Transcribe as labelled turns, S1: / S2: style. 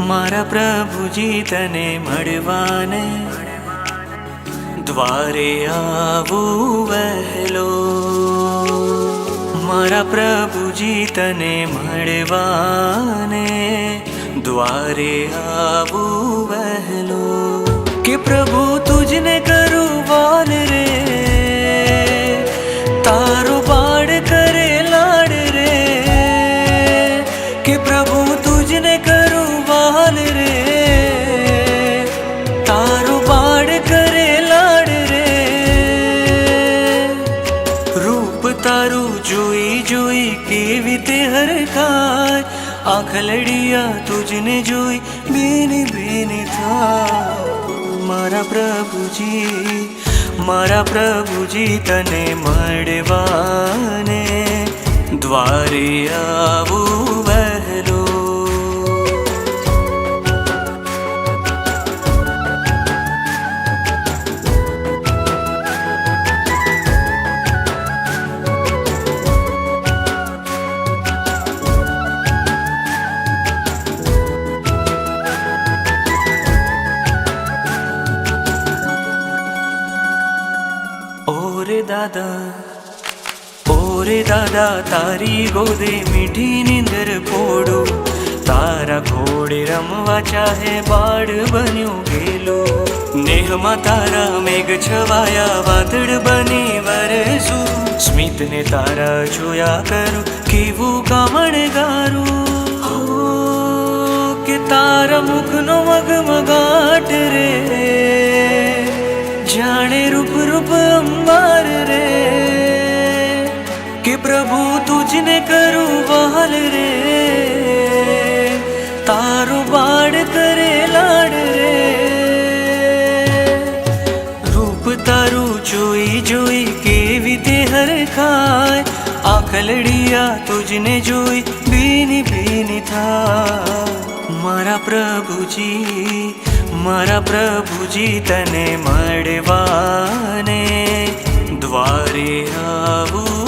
S1: મારા પ્રભુજી તને મળવાને દ્વારે આવું વહેલો. મારા પ્રભુજી તને મળવાને દ્વારે આવું વહેલો. કે પ્રભુ તુજને કરું વાલ રે, તારો બાળ કરે લાડ રે. કે પ્રભુ તુજને કરું વાલ રે, તારો બાળ કરે લાડ રે. રૂપ તારું જોઈ જોઈ કેવી તે હરખાય, આંખલડિયા તુજને જોઈ બેની બેની થાય. મારા પ્રભુજી તને મળવાને દ્વારે આવું વહેલો. ઓરે દાદા તારી ગોદે મીઠી નીંદર પોડો. તારા ઘોડે રમવા ચાહે બાળ બન્યું ગેલું. નેહમાં તારા મેઘ છવાયા વાદળ બની વરસું. સ્મિતને તારા જોયા કરું કેવું કામણ ગારું. કે તારા મુખનો મગમગાટ રે, જાણે રૂપ રૂપ અંબાર રે. કે પ્રભુ તુજને કરું વહાલ રે, તારો બાળ કરે લાડ રે. રૂપ તારું જોઈ જોઈ કેવી તે હરખાય, આંખલડિયા તુજને જોઈ બેની બેની થાય. મારા પ્રભુજી તને મળવાને દ્વારે આવું